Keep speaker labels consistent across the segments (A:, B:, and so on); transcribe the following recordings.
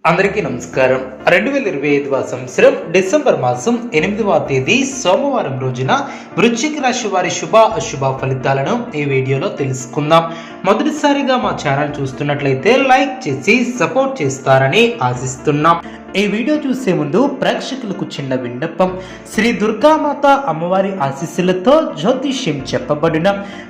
A: అందరికీ నమస్కారం. 2025వ సంవత్సరం డిసెంబర్ మాసం 8వ తేదీ సోమవారం రోజున వృశ్చిక రాశి వారి శుభ అశుభ ఫలితాలను ఈ వీడియోలో తెలుసుకుందాం. మొదటిసారిగా మా ఛానల్ చూస్తున్నట్లయితే లైక్ చేసి సపోర్ట్ చేస్తారని ఆశిస్తున్నాం. ఈ వీడియో చూసే ముందు ప్రేక్షకులకు చిన్న విన్నపం. శ్రీ దుర్గామాత అమ్మవారి ఆశీస్సులతో జ్యోతిష్యం చెప్పబడిన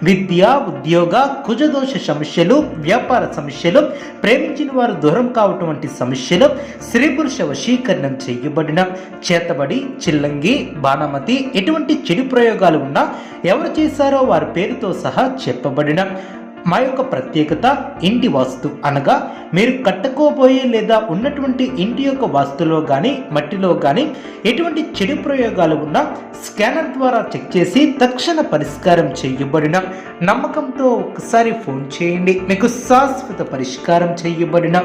A: విద్య, ఉద్యోగ, కుజదోష సమస్యలు, వ్యాపార సమస్యలు, ప్రేమించిన వారు దూరం కావటం వంటి సమస్యలు, స్త్రీ పురుష వశీకరణం చేయబడిన చేతబడి, చిల్లంగి, బాణమతి ఎటువంటి చెడు ప్రయోగాలు ఉన్నా ఎవరు చేశారో వారి పేరుతో సహా చెప్పబడిన మా యొక్క ప్రత్యేకత ఇంటి వాస్తు అనగా మీరు కట్టుకోబోయే లేదా ఉన్నటువంటి ఇంటి యొక్క వాస్తులో కానీ మట్టిలో కానీ ఎటువంటి చెడు ప్రయోగాలు ఉన్నా స్కానర్ ద్వారా చెక్ చేసి తక్షణ పరిష్కారం చేయబడిన నమ్మకంతో ఒకసారి ఫోన్ చేయండి, మీకు శాశ్వత పరిష్కారం చేయబడిన.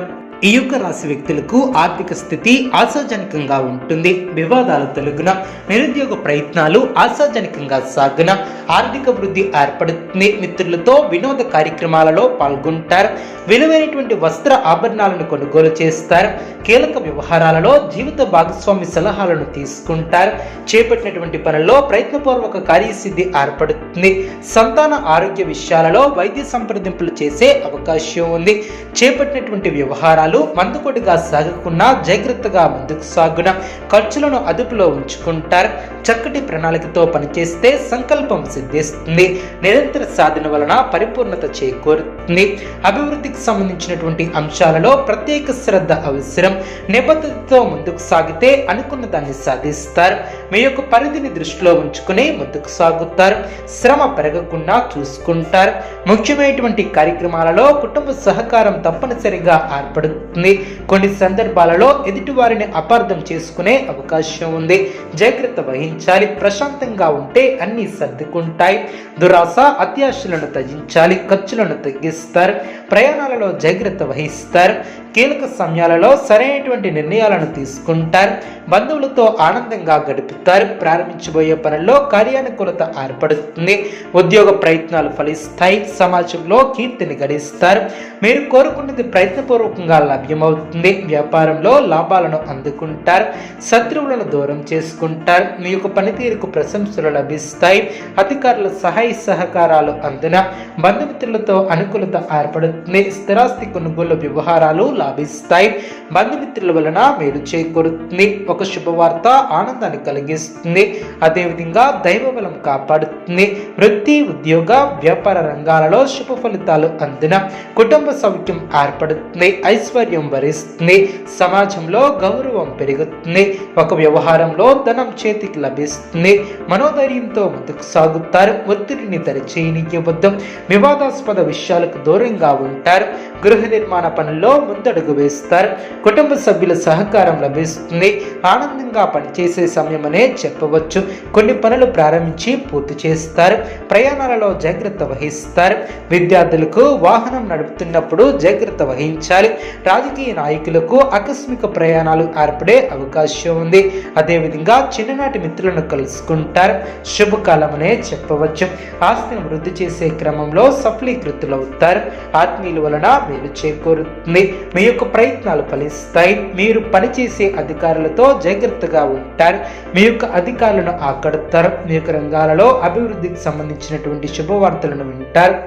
A: ఈ యొక్క రాశి వ్యక్తులకు ఆర్థిక స్థితి ఆశాజనకంగా ఉంటుంది. వివాదాలు తొలగున, నిరుద్యోగ ప్రయత్నాలు ఆశాజనకంగా సాగున, ఆర్థిక వృద్ధి ఏర్పడుతుంది. మిత్రులతో వినోద కార్యక్రమాలలో పాల్గొంటారు. విలువైనటువంటి వస్త్ర ఆభరణాలను కొనుగోలు చేస్తారు. కీలక వ్యవహారాలలో జీవిత భాగస్వామి సలహాలను తీసుకుంటారు. చేపట్టినటువంటి పనుల్లో ప్రయత్నపూర్వక కార్యసిద్ధి ఏర్పడుతుంది. సంతాన ఆరోగ్య విషయాలలో వైద్య సంప్రదింపులు చేసే అవకాశం ఉంది. చేపట్టినటువంటి వ్యవహారాలు మందుకొడిగా సాగకుండా జాగ్రత్తగా ముందుకు సాగున, ఖర్చులను అదుపులో ఉంచుకుంటారు. చక్కటి ప్రణాళికతో పనిచేస్తే సంకల్పం సిద్ధిస్తుంది. నిరంతర సాధన వలన పరిపూర్ణత చేకూరుతుంది. అభివృద్ధికి సంబంధించినటువంటి అంశాలలో ప్రత్యేక శ్రద్ధ అవసరం. నిబద్ధతతో ముందుకు సాగితే అనుకున్న దాన్ని సాధిస్తారు. మీ యొక్క పరిధిని దృష్టిలో ఉంచుకుని ముందుకు సాగుతారు. శ్రమ పెరగకుండా చూసుకుంటారు. ముఖ్యమైనటువంటి కార్యక్రమాలలో కుటుంబ సహకారం తప్పనిసరిగా ఏర్పడుతుంది. కొన్ని సందర్భాలలో ఎదుటి వారిని అపార్థం చేసుకునే అవకాశం ఉంది. జాగ్రత్త వహించాలి. ప్రశాంతంగా ఉంటే అన్ని సర్దుకుంటాయి. దురాశ, అత్యాశలను త్యజించాలి. ఖర్చులను తగ్గిస్తారు. ప్రయాణాలలో జాగ్రత్త వహిస్తారు. కీలక సమయాలలో సరైనటువంటి నిర్ణయాలను తీసుకుంటారు. బంధువులతో ఆనందంగా గడుపుతారు. ప్రారంభించబోయే పనుల్లో కార్యానుకూలత ఏర్పడుతుంది. ఉద్యోగ ప్రయత్నాలు ఫలిస్తాయి. సమాజంలో కీర్తిని గడిస్తారు. మీరు కోరుకున్నది ప్రయత్నపూర్వకంగా లభ్యమవుతుంది. వ్యాపారంలో లాభాలను అందుకుంటారు. శత్రువులను దూరం చేసుకుంటారు. మీ యొక్క పనితీరుకు ప్రశంసలు లభిస్తాయి. అధికారుల సహాయ సహకారాలు అందున బంధుమిత్రులతో అనుకూలత ఏర్పడుతుంది. స్థిరాస్తి కొనుగోలు వ్యవహారాలు లాభిస్తాయి. బంధుమిత్రుల వలన మేలు చేకూరుతుంది. ఒక శుభవార్త ఆనందాన్ని కలిగిస్తుంది. అదేవిధంగా దైవ బలం కాపాడుతుంది. వృత్తి, ఉద్యోగ, వ్యాపార రంగాలలో శుభ ఫలితాలు అందున కుటుంబ సౌఖ్యం ఏర్పడుతుంది. ఐశ్వర్యం వరిస్తుంది. సమాజంలో గౌరవం పెరుగుతుంది. ఒక వ్యవహారంలో ధనం చేతికి లభిస్తుంది. మనోధైర్యంతో ముందుకు సాగుతారు. ఒత్తిడిని దరిచేయనివ్వద్దు. వివాదాస్పద విషయాలకు దూరంగా ఉంటారు. గృహ నిర్మాణ పనుల్లో ముందడుగు వేస్తారు. కుటుంబ సభ్యుల సహకారం లభిస్తుంది. ఆనందంగా పనిచేసే సమయమనే చెప్పవచ్చు. కొన్ని పనులు ప్రారంభించి పూర్తి చేస్తారు. ప్రయాణాలలో జాగ్రత్త వహిస్తారు. విద్యార్థులకు వాహనం నడుపుతున్నప్పుడు జాగ్రత్త వహించాలి. రాజకీయ నాయకులకు ఆకస్మిక ప్రయాణాలు ఏర్పడే అవకాశం ఉంది. అదేవిధంగా చిన్ననాటి మిత్రులను కలుసుకుంటారు. శుభకాలమనే చెప్పవచ్చు. ఆస్తిని వృద్ధి చేసే క్రమంలో సఫలీకృతులవుతారు. ఆత్మీయుల వలన మేలు చేకూరుతుంది. మీ యొక్క ప్రయత్నాలు ఫలిస్తాయి. మీరు పనిచేసే అధికారులతో జాగ్రత్తగా ఉంటారు. మీ యొక్క అధికారులను ఆకడతారు. మీ యొక్క రంగాలలో అభివృద్ధికి సంబంధించినటువంటి శుభవార్తలను వింటారు.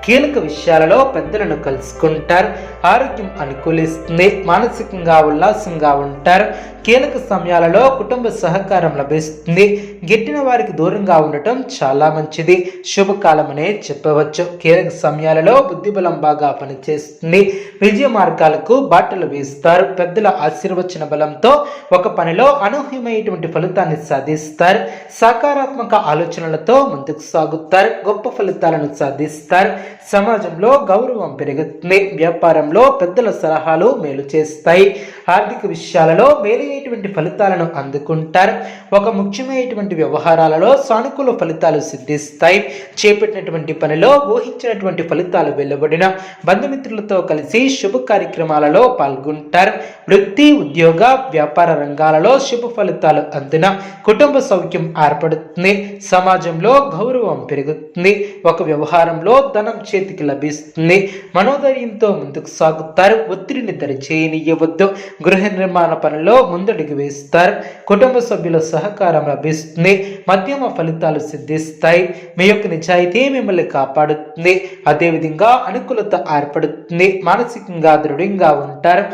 A: కీలక విషయాలలో పెద్దలను కలుసుకుంటారు. ఆరోగ్యం అనుకూలిస్తుంది. మానసికంగా ఉల్లాసంగా ఉంటారు. కీలక సమయాలలో కుటుంబ సహకారం లభిస్తుంది. గిట్టిన వారికి దూరంగా ఉండటం చాలా మంచిది. శుభకాలమనే చెప్పవచ్చు. కీలక సమయాలలో బుద్ధిబలం బాగా పనిచేస్తుంది. విజయ మార్గాలకు బాటలు వేస్తారు. పెద్దల ఆశీర్వచన బలంతో ఒక పనిలో అనూహ్యమైనటువంటి ఫలితాన్ని సాధిస్తారు. సకారాత్మక ఆలోచనలతో ముందుకు సాగుతారు. గొప్ప ఫలితాలను సాధిస్తారు. సమాజంలో గౌరవం పెరుగుతుంది. వ్యాపారంలో పెద్దల సలహాలు మేలు చేస్తాయి. ఆర్థిక విషయాలలో మేలైనటువంటి ఫలితాలను అందుకుంటారు. ఒక ముఖ్యమైనటువంటి వ్యవహారాలలో సానుకూల ఫలితాలు సిద్ధిస్తాయి. చేపట్టినటువంటి పనిలో ఊహించినటువంటి ఫలితాలు వెలువడిన బంధుమిత్రులతో కలిసి శుభ కార్యక్రమాలలో పాల్గొంటారు. వృత్తి, ఉద్యోగ, వ్యాపార రంగాలలో శుభ ఫలితాలు అందిన కుటుంబ సౌఖ్యం ఏర్పడుతుంది. సమాజంలో గౌరవం పెరుగుతుంది. ఒక వ్యవహారంలో ధనం చేతికి లభిస్తుంది. మనోధైర్యంతో ముందుకు సాగుతారు. ఒత్తిడిని దరిచేయనివ్వవద్దు. గృహ నిర్మాణ పనిలో ముందడుగు వేస్తారు. కుటుంబ సభ్యుల సహకారం లభిస్తుంది. మధ్యమ ఫలితాలు సిద్ధిస్తాయి. మీ యొక్క నిజాయితీ మిమ్మల్ని కాపాడుతుంది. అదేవిధంగా అనుకూలత ఏర్పడుతుంది. మానసికంగా దృఢంగా ఉంటారు.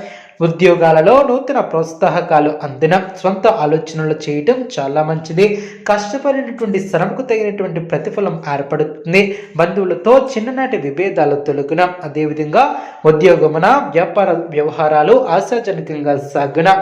A: ఉద్యోగాలలో నూతన ప్రోత్సాహకాలు అందిన స్వంత ఆలోచనలు చేయటం చాలా మంచిది. కష్టపడినటువంటి శ్రమకు తగినటువంటి ప్రతిఫలం ఏర్పడుతుంది. బంధువులతో చిన్ననాటి విభేదాలు తొలగున. అదేవిధంగా ఉద్యోగమున వ్యాపార వ్యవహారాలు ఆశాజనకంగా సాగున.